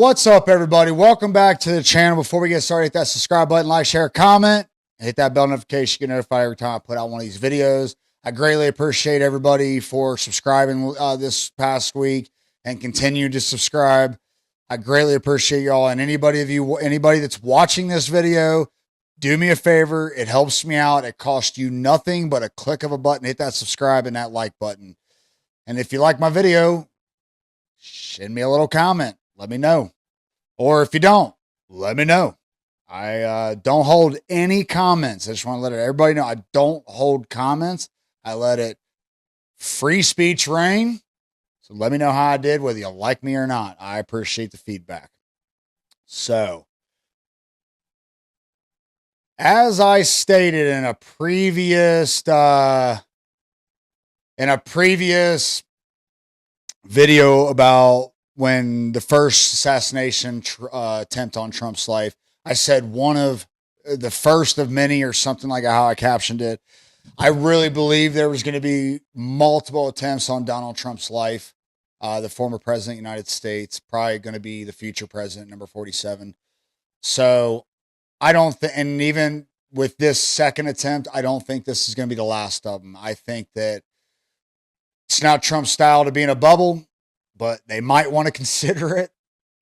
What's up, everybody? Welcome back to the channel. Before we get started, hit that subscribe button, like, share, comment, and hit that bell notification to get notified every time I put out one of these videos. I greatly appreciate everybody for subscribing this past week and continue to subscribe. I greatly appreciate y'all, and anybody that's watching this video, do me a favor. It helps me out. It costs you nothing but a click of a button. Hit that subscribe and that like button. And if you like my video, send me a little comment. Let me know. Or if you don't, let me know. I don't hold any comments. I just want to let everybody know I don't hold comments. I let it free speech reign. So let me know how I did, whether you like me or not. I appreciate the feedback. So, as I stated in a previous video about when the first assassination attempt on Trump's life, I said one of the first of many, or something like how I captioned it. I really believe there was going to be multiple attempts on Donald Trump's life. The former president of the United States, probably going to be the future president, number 47. So I don't think, and even with this second attempt, I don't think this is going to be the last of them. I think that it's not Trump's style to be in a bubble, but they might want to consider it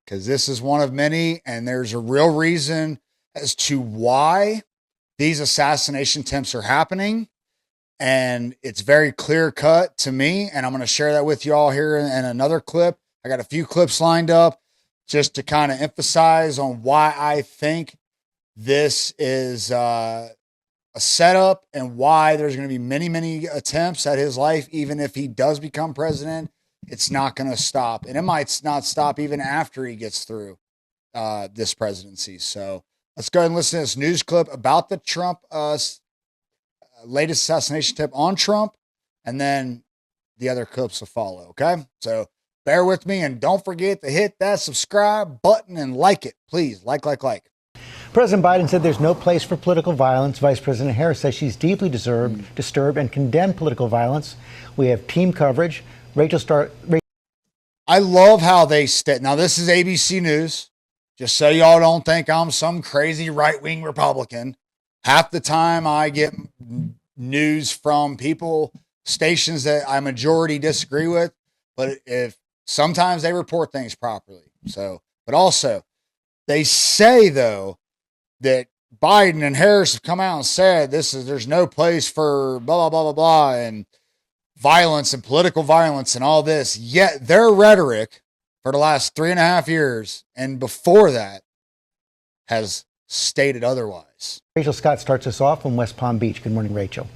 because this is one of many, and there's a real reason as to why these assassination attempts are happening. And it's very clear cut to me, and I'm going to share that with you all here in another clip. I got a few clips lined up just to kind of emphasize on why I think this is a setup and why there's going to be many, many attempts at his life. Even if he does become president, it's not going to stop. And it might not stop even after he gets through this presidency. So let's go ahead and listen to this news clip about the Trump latest assassination tip on Trump, and then the other clips will follow. Okay, so bear with me, and don't forget to hit that subscribe button and like it, please. Like. President Biden said there's no place for political violence. Vice President Harris says she's deeply disturbed and condemned political violence. We have team coverage. I love how they now this is ABC News, just so y'all don't think I'm some crazy right-wing Republican. Half the time I get news from stations that I majority disagree with, but if sometimes they report things properly. So, but also they say though that Biden and Harris have come out and said there's no place for blah, blah, blah, blah, blah, and violence and political violence and all this. Yet their rhetoric for the last 3.5 years and before that has stated otherwise. Rachel Scott starts us off from West Palm Beach. Good morning, Rachel.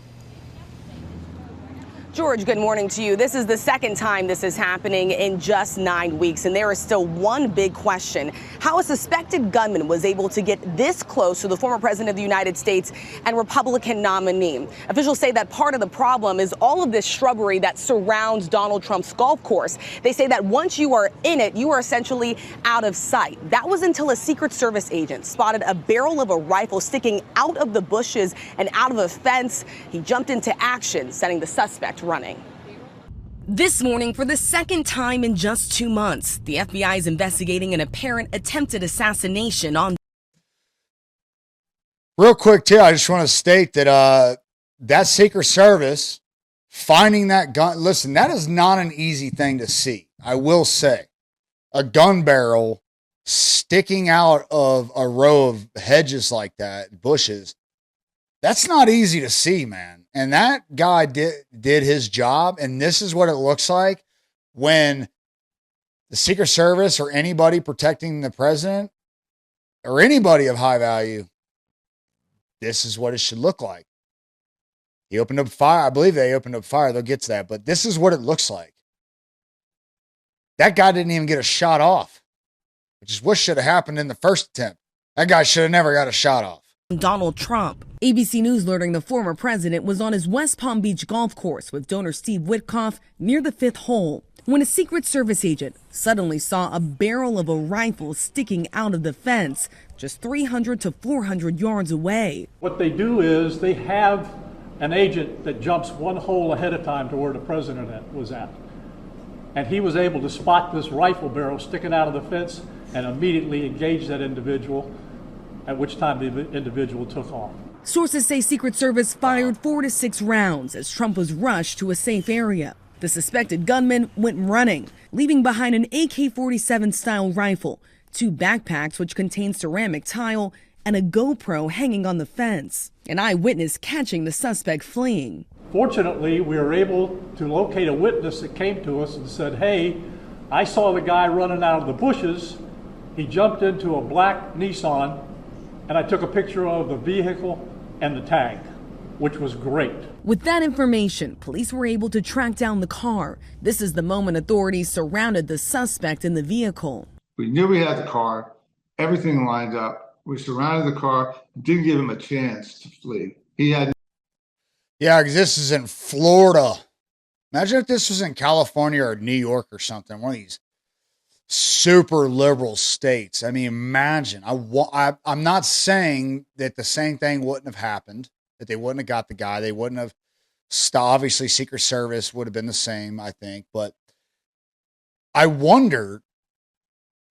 George, good morning to you. This is the second time this is happening in just 9 weeks, and there is still one big question: how a suspected gunman was able to get this close to the former president of the United States and Republican nominee. Officials say that part of the problem is all of this shrubbery that surrounds Donald Trump's golf course. They say that once you are in it, you are essentially out of sight. That was until a Secret Service agent spotted a barrel of a rifle sticking out of the bushes and out of a fence. He jumped into action, sending the suspect running. This morning, for the second time in just 2 months, the FBI is investigating an apparent attempted assassination on. Real quick, too, I just want to state that that Secret Service finding that gun. Listen, that is not an easy thing to see. I will say, a gun barrel sticking out of a row of hedges like that, bushes. That's not easy to see, man. And that guy did his job. And this is what it looks like when the Secret Service or anybody protecting the president or anybody of high value, this is what it should look like. He opened up fire. I believe they opened up fire. They'll get to that. But this is what it looks like. That guy didn't even get a shot off, which is what should have happened in the first attempt. That guy should have never got a shot off. Donald Trump. ABC News learning the former president was on his West Palm Beach golf course with donor Steve Witkoff near the 5th hole when a Secret Service agent suddenly saw a barrel of a rifle sticking out of the fence just 300 to 400 yards away. What they do is they have an agent that jumps one hole ahead of time to where the president was at. And he was able to spot this rifle barrel sticking out of the fence and immediately engaged that individual, at which time the individual took off. Sources say Secret Service fired 4 to 6 rounds as Trump was rushed to a safe area. The suspected gunman went running, leaving behind an AK-47 style rifle, 2 backpacks which contain ceramic tile, and a GoPro hanging on the fence. An eyewitness catching the suspect fleeing. Fortunately, we were able to locate a witness that came to us and said, hey, I saw the guy running out of the bushes. He jumped into a black Nissan, and I took a picture of the vehicle and the tag, which was great. With that information, police were able to track down the car. This is the moment authorities surrounded the suspect in the vehicle. We knew we had the car, everything lined up. We surrounded the car, didn't give him a chance to flee. He had. Yeah, because this is in Florida. Imagine if this was in California or New York or something, one of these super liberal states. I mean, imagine. I'm not saying that the same thing wouldn't have happened, that they wouldn't have got the guy. They wouldn't have stopped. Obviously, Secret Service would have been the same, I think. But I wonder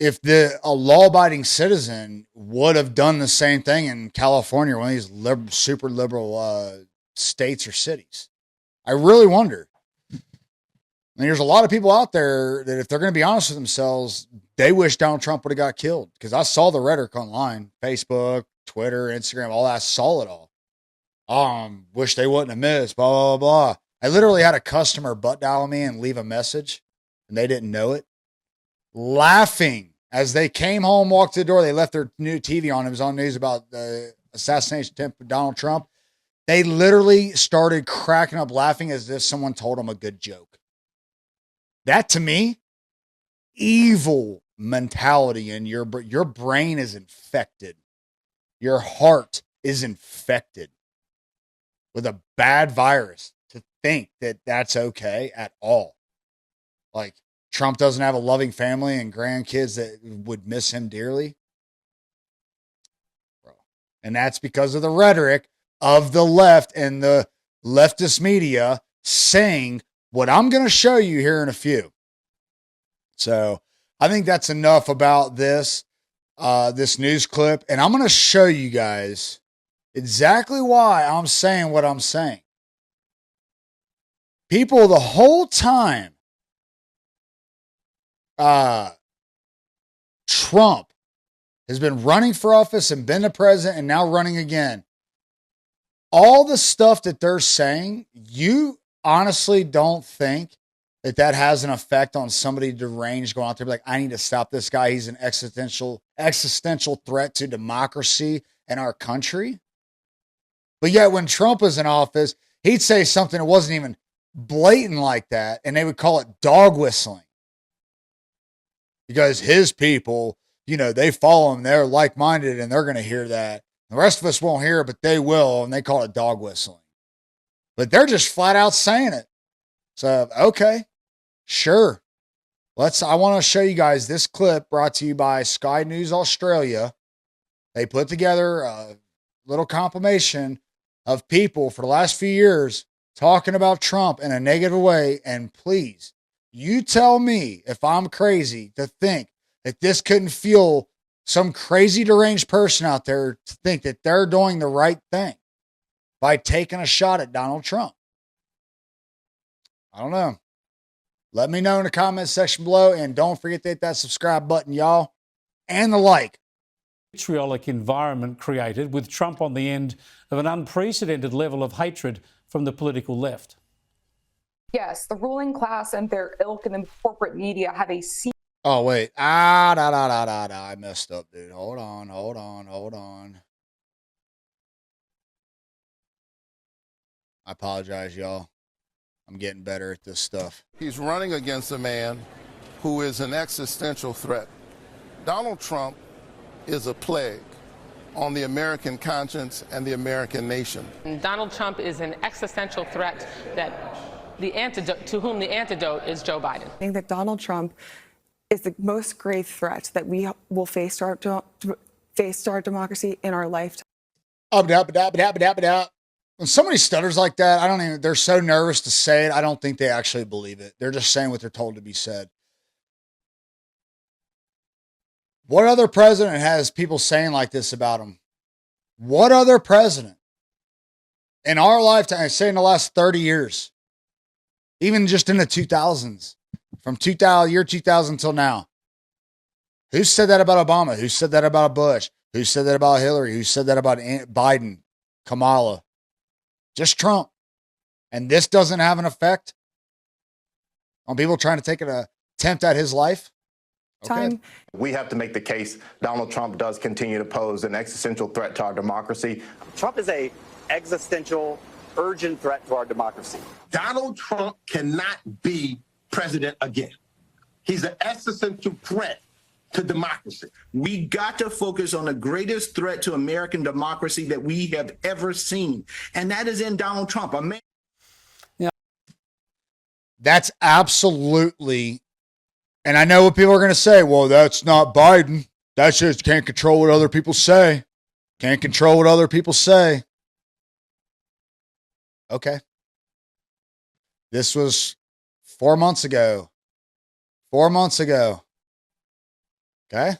if a law-abiding citizen would have done the same thing in California, one of these super liberal states or cities. I really wonder. And there's a lot of people out there that if they're going to be honest with themselves, they wish Donald Trump would have got killed. Because I saw the rhetoric online, Facebook, Twitter, Instagram, all that. I saw it all. Wish they wouldn't have missed, blah, blah, blah. I literally had a customer butt dial me and leave a message, and they didn't know it. Laughing as they came home, walked to the door. They left their new TV on. It was on news about the assassination attempt of Donald Trump. They literally started cracking up laughing as if someone told them a good joke. That, to me, evil mentality in your brain is infected. Your heart is infected with a bad virus to think that that's okay at all. Like, Trump doesn't have a loving family and grandkids that would miss him dearly. Bro. And that's because of the rhetoric of the left and the leftist media saying what I'm going to show you here in a few. So I think that's enough about this news clip. And I'm going to show you guys exactly why I'm saying what I'm saying. People the whole time Trump has been running for office and been the president and now running again. All the stuff that they're saying, you honestly don't think that has an effect on somebody deranged going out there like, I need to stop this guy. He's an existential threat to democracy and our country. But yet when Trump was in office, he'd say something that wasn't even blatant like that, and they would call it dog whistling. Because his people, they follow him, they're like-minded, and they're going to hear that. The rest of us won't hear it, but they will, and they call it dog whistling. But they're just flat out saying it. So, okay, sure. I want to show you guys this clip brought to you by Sky News Australia. They put together a little compilation of people for the last few years talking about Trump in a negative way. And please, you tell me if I'm crazy to think that this couldn't fuel some crazy deranged person out there to think that they're doing the right thing by taking a shot at Donald Trump. I don't know. Let me know in the comments section below, and don't forget to hit that subscribe button, y'all, and the like. Vitriolic environment created with Trump on the end of an unprecedented level of hatred from the political left. Yes, the ruling class and their ilk and the corporate media have a Oh, wait. I messed up, dude. Hold on. I apologize, y'all. I'm getting better at this stuff. He's running against a man who is an existential threat. Donald Trump is a plague on the American conscience and the American nation. Donald Trump is an existential threat to whom the antidote is Joe Biden. I think that Donald Trump is the most grave threat that we will face to our democracy in our lifetime. When somebody stutters like that, they're so nervous to say it. I don't think they actually believe it. They're just saying what they're told to be said. What other president has people saying like this about him? What other president in our lifetime, say in the last 30 years, even just in the 2000s, from year 2000 till now, who said that about Obama? Who said that about Bush? Who said that about Hillary? Who said that about Biden, Kamala? Just Trump. And this doesn't have an effect on people trying to take an attempt at his life? Okay. We have to make the case Donald Trump does continue to pose an existential threat to our democracy. Trump is an existential, urgent threat to our democracy. Donald Trump cannot be president again. He's an existential threat to democracy. We got to focus on the greatest threat to American democracy that we have ever seen, and that is in Donald Trump. That's absolutely, and I know what people are going to say, well, that's not Biden. That's just can't control what other people say. Can't control what other people say. Okay. This was 4 months ago. 4 months ago. Okay.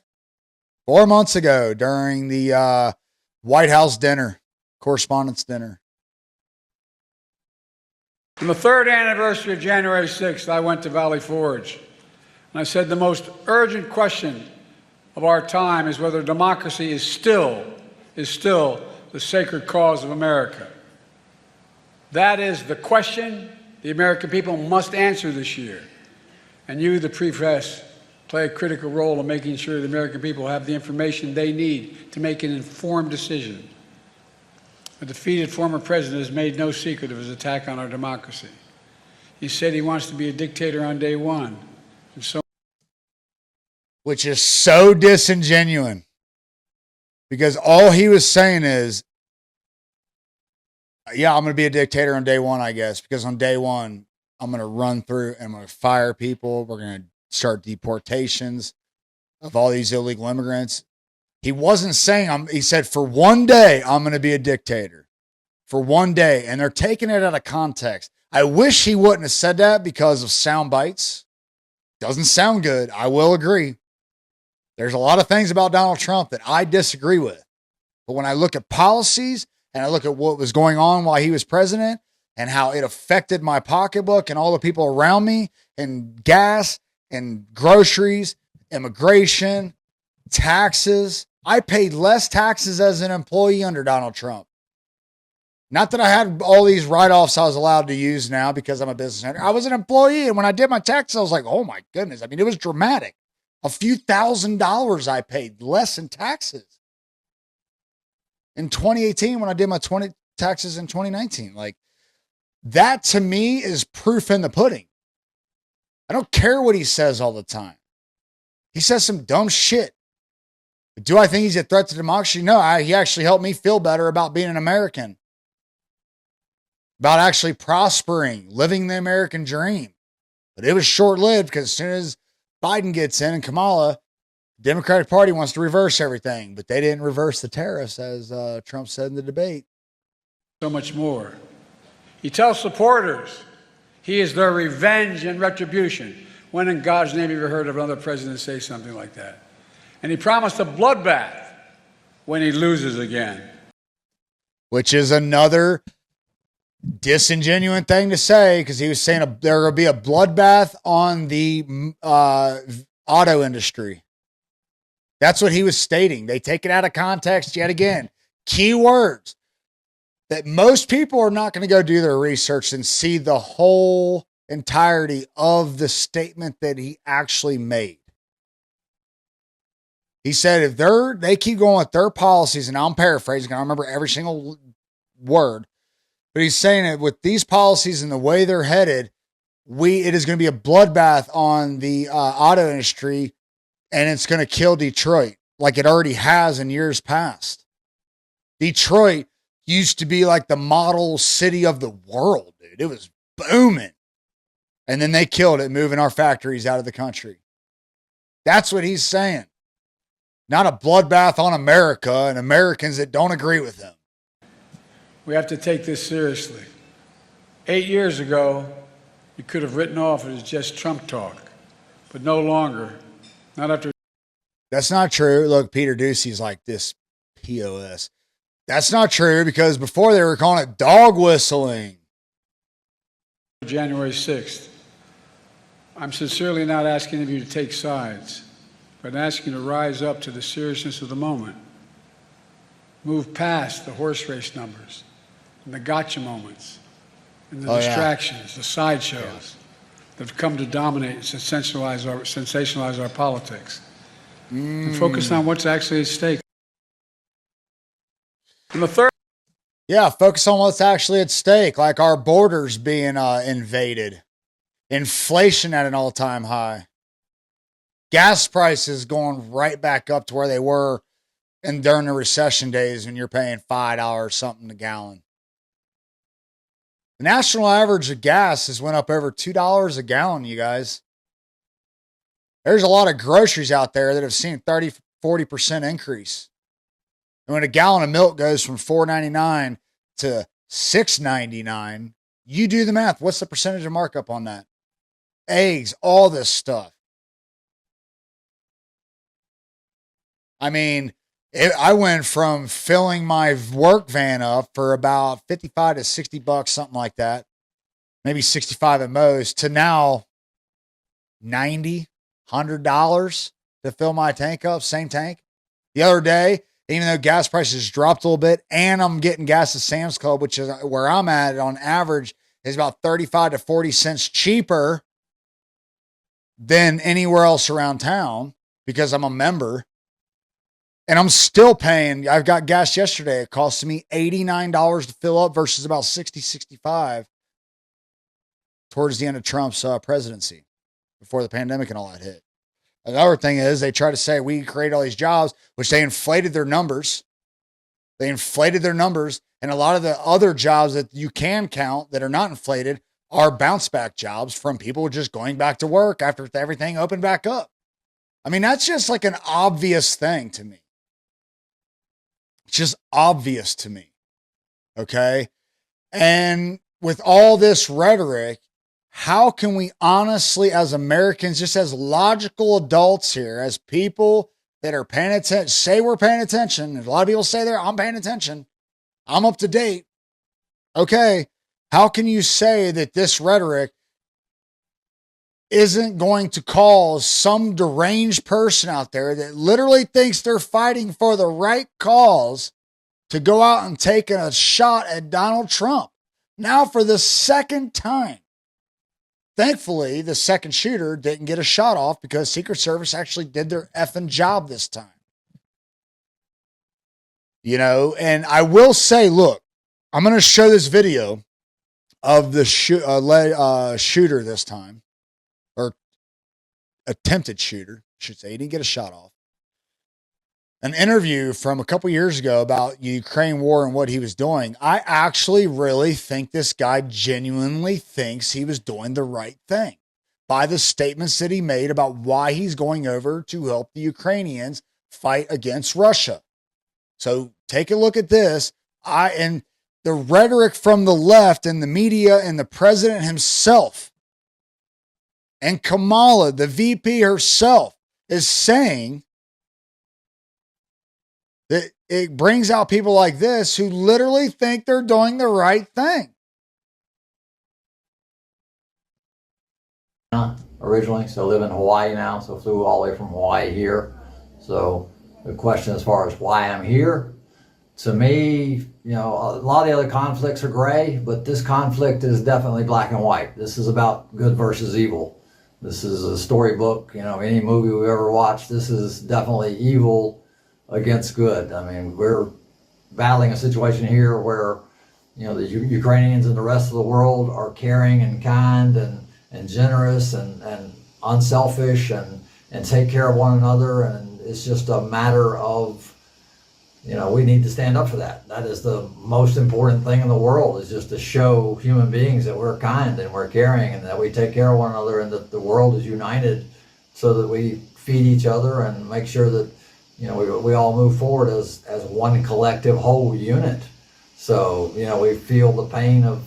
4 months ago during the White House dinner, Correspondents' Dinner. On the third anniversary of January 6th, I went to Valley Forge, and I said the most urgent question of our time is whether democracy is still the sacred cause of America. That is the question the American people must answer this year. And you, the press, play a critical role in making sure the American people have the information they need to make an informed decision. The defeated former president has made no secret of his attack on our democracy. He said he wants to be a dictator on day one. Which is so disingenuous. Because all he was saying is, yeah, I'm going to be a dictator on day one, I guess. Because on day one, I'm going to run through and I'm going to fire people. We're going to start deportations of all these illegal immigrants. He wasn't saying, he said, for one day, I'm going to be a dictator. For one day. And they're taking it out of context. I wish he wouldn't have said that because of sound bites. Doesn't sound good. I will agree. There's a lot of things about Donald Trump that I disagree with. But when I look at policies and I look at what was going on while he was president and how it affected my pocketbook and all the people around me and gas and groceries, immigration, taxes, I paid less taxes as an employee under Donald Trump. Not that I had all these write-offs I was allowed to use now because I'm a business owner. I was an employee, and when I did my taxes, I was like, oh my goodness. I mean, it was dramatic. A few $1,000s I paid less in taxes. In 2018, when I did my taxes in 2019. Like, that to me is proof in the pudding. I don't care what he says all the time. He says some dumb shit. Do I think he's a threat to democracy? No, he actually helped me feel better about being an American. About actually prospering, living the American dream. But it was short-lived because as soon as Biden gets in and Kamala, the Democratic Party wants to reverse everything. But they didn't reverse the tariffs, as Trump said in the debate. So much more. He tells supporters he is their revenge and retribution. When in God's name have you ever heard of another president say something like that? And he promised a bloodbath when he loses again. Which is another disingenuous thing to say, because he was saying there will be a bloodbath on the auto industry. That's what he was stating. They take it out of context yet again. Key words that most people are not going to go do their research and see the whole entirety of the statement that he actually made. He said if they keep going with their policies, and I'm paraphrasing, I don't remember every single word, but he's saying that with these policies and the way they're headed, it is going to be a bloodbath on the auto industry, and it's going to kill Detroit like it already has in years past. Detroit used to be like the model city of the world, dude. It was booming. And then they killed it, moving our factories out of the country. That's what he's saying. Not a bloodbath on America and Americans that don't agree with him. We have to take this seriously. 8 years ago, you could have written off it as just Trump talk, but no longer. Not after That's not true. Look, Peter Ducey's like this POS. That's not true because before they were calling it dog whistling. January 6th. I'm sincerely not asking of you to take sides, but asking you to rise up to the seriousness of the moment. Move past the horse race numbers and the gotcha moments and the distractions, the sideshows that have come to dominate and sensationalize our politics. And focus on what's actually at stake. And the third. Yeah, focus on what's actually at stake, like our borders being invaded, inflation at an all-time high, gas prices going right back up to where they were and during the recession days when you're paying $5 something a gallon. The national average of gas has went up over $2 a gallon, you guys. There's a lot of groceries out there that have seen 30, 40% increase. And when a gallon of milk goes from $4.99 to $6.99, you do the math. What's the percentage of markup on that? Eggs, all this stuff. I mean, I went from filling my work van up for about 55 to 60 bucks, something like that, maybe 65 at most, to now $90, $100 to fill my tank up, same tank. The other day, even though gas prices dropped a little bit, and I'm getting gas at Sam's Club, which is where I'm at on average, is about 35 to 40 cents cheaper than anywhere else around town because I'm a member. And I'm still paying. I've got gas yesterday. It cost me $89 to fill up versus about $60, $65 towards the end of Trump's presidency before the pandemic and all that hit. Another thing is they try to say we create all these jobs, which they inflated their numbers. They inflated their numbers. And a lot of the other jobs that you can count that are not inflated are bounce back jobs from people just going back to work after everything opened back up. I mean, that's just like an obvious thing to me. It's just obvious to me. Okay. And with all this rhetoric, how can we honestly, as Americans, just as logical adults here, as people that are paying attention, say we're paying attention. A lot of people say I'm paying attention. I'm up to date. Okay. How can you say that this rhetoric isn't going to cause some deranged person out there that literally thinks they're fighting for the right cause to go out and take a shot at Donald Trump? Now for the second time. Thankfully, the second shooter didn't get a shot off because Secret Service actually did their effing job this time. You know, and I will say, look, I'm going to show this video of the shooter this time, or attempted shooter, I should say. He didn't get a shot off. An interview from a couple years ago about the Ukraine war and what he was doing. I actually really think this guy genuinely thinks he was doing the right thing by the statements that he made about why he's going over to help the Ukrainians fight against Russia. So take a look at this. And the rhetoric from the left and the media and the president himself and Kamala, the VP herself, is saying that it brings out people like this who literally think they're doing the right thing. Originally, so I live in Hawaii now, so flew all the way from Hawaii here. So the question as far as why I'm here, to me, you know, a lot of the other conflicts are gray, but this conflict is definitely black and white. This is about good versus evil. This is a storybook, you know, any movie we've ever watched, this is definitely evil against good. I mean, we're battling a situation here where, you know, the Ukrainians and the rest of the world are caring and kind and generous and unselfish and take care of one another. And it's just a matter of, you know, we need to stand up for that. That is the most important thing in the world, is just to show human beings that we're kind and we're caring and that we take care of one another and that the world is united so that we feed each other and make sure that, you know, we all move forward as one collective whole unit. So, you know, we feel the pain of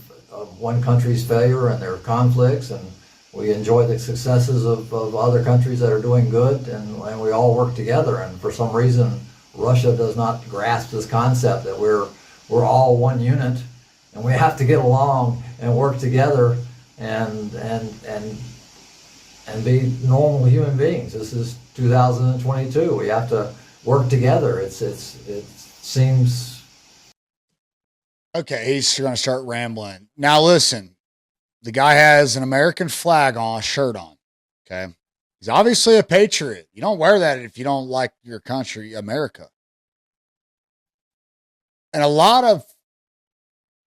one country's failure and their conflicts, and we enjoy the successes of other countries that are doing good, and we all work together. And for some reason, Russia does not grasp this concept that we're all one unit, and we have to get along and work together and be normal human beings. This is 2022. We have to work together. It seems. Okay, he's going to start rambling. Now listen, the guy has an American flag on, shirt on. Okay, he's obviously a patriot. You don't wear that if you don't like your country, America. And a lot of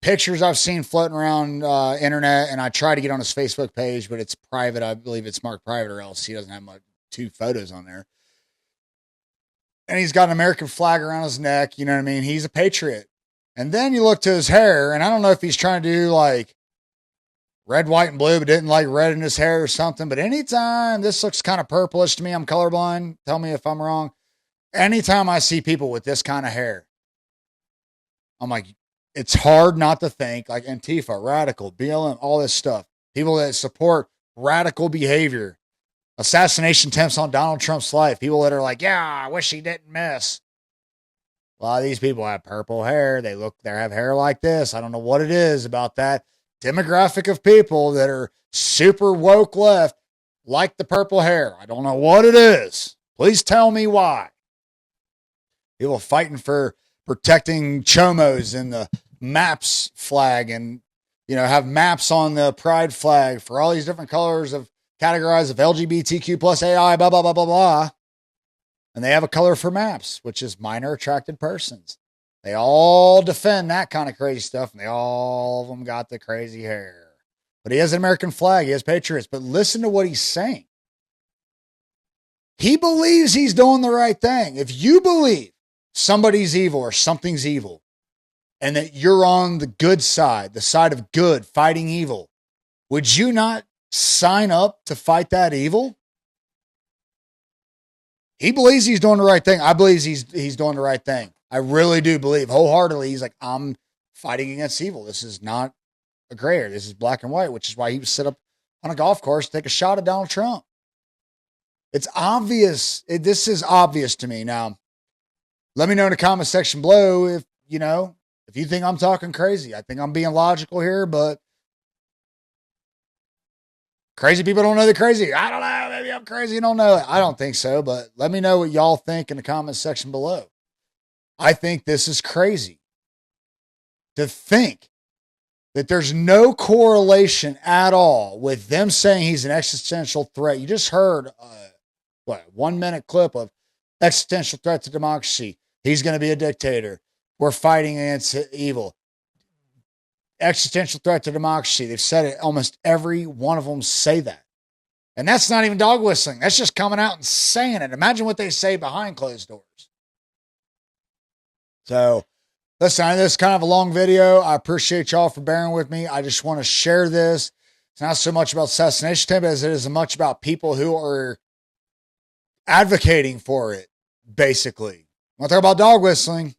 pictures I've seen floating around internet, and I try to get on his Facebook page, but it's private. I believe it's marked private, or else he doesn't have my 2 photos on there. And he's got an American flag around his neck. You know what I mean? He's a patriot. And then you look to his hair, and I don't know if he's trying to do like red, white, and blue, but didn't like red in his hair or something. But anytime, this looks kind of purplish to me. I'm colorblind. Tell me if I'm wrong. Anytime I see people with this kind of hair, I'm like, it's hard not to think like Antifa, radical, BLM, all this stuff. People that support radical behavior, assassination attempts on Donald Trump's life. People that are like, yeah, I wish he didn't miss. A lot of these people have purple hair. They have hair like this. I don't know what it is about that demographic of people that are super woke left, like the purple hair. I don't know what it is. Please tell me why. People fighting for protecting chomos and the MAPS flag, and have maps on the pride flag for all these different colors of categorized of LGBTQ plus AI, blah, blah, blah, blah, blah. And they have a color for MAPS, which is minor attracted persons. They all defend that kind of crazy stuff, and all of them got the crazy hair. But he has an American flag. He has patriots. But listen to what he's saying. He believes he's doing the right thing. If you believe somebody's evil or something's evil, and that you're on the good side, the side of good, fighting evil, would you not sign up to fight that evil? He believes he's doing the right thing. I believe he's doing the right thing. I really do believe wholeheartedly. He's like, I'm fighting against evil. This is not a gray area. This is black and white, which is why he would sit up on a golf course to take a shot at Donald Trump. It's obvious. This is obvious to me. Now, let me know in the comment section below if you think I'm talking crazy. I think I'm being logical here, but crazy people don't know they're crazy. I don't know. Maybe I'm crazy and don't know it. I don't think so, but let me know what y'all think in the comment section below. I think this is crazy to think that there's no correlation at all with them saying he's an existential threat. You just heard a 1 minute clip of existential threat to democracy. He's going to be a dictator. We're fighting against evil. Existential threat to democracy. They've said it. Almost every one of them say that. And that's not even dog whistling. That's just coming out and saying it. Imagine what they say behind closed doors. So, listen, this is kind of a long video. I appreciate y'all for bearing with me. I just want to share this. It's not so much about assassination attempt as it is much about people who are advocating for it, basically. I'm not talking about dog whistling.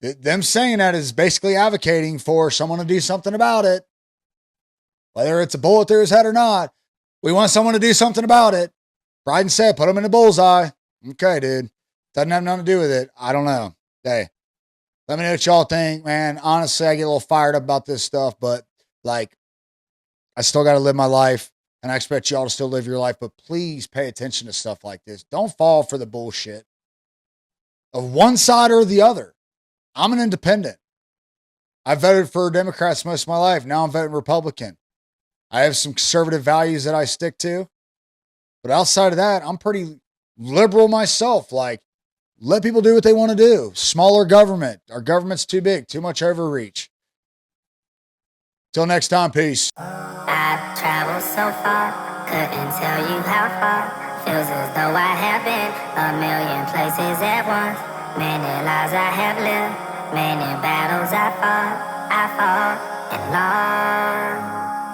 Them saying that is basically advocating for someone to do something about it. Whether it's a bullet through his head or not, we want someone to do something about it. Biden said, put him in the bullseye. Okay, dude. Doesn't have nothing to do with it. I don't know. Hey, let me know what y'all think, man. Honestly, I get a little fired up about this stuff, but I still got to live my life, and I expect y'all to still live your life, but please pay attention to stuff like this. Don't fall for the bullshit of one side or the other. I'm an independent. I voted for Democrats most of my life. Now I'm voting Republican. I have some conservative values that I stick to. But outside of that, I'm pretty liberal myself. Let people do what they want to do. Smaller government. Our government's too big. Too much overreach. Till next time, peace. I've traveled so far, couldn't tell you how far. Feels as though I have been a million places at once. Many lives I have lived, many battles I fought and lost.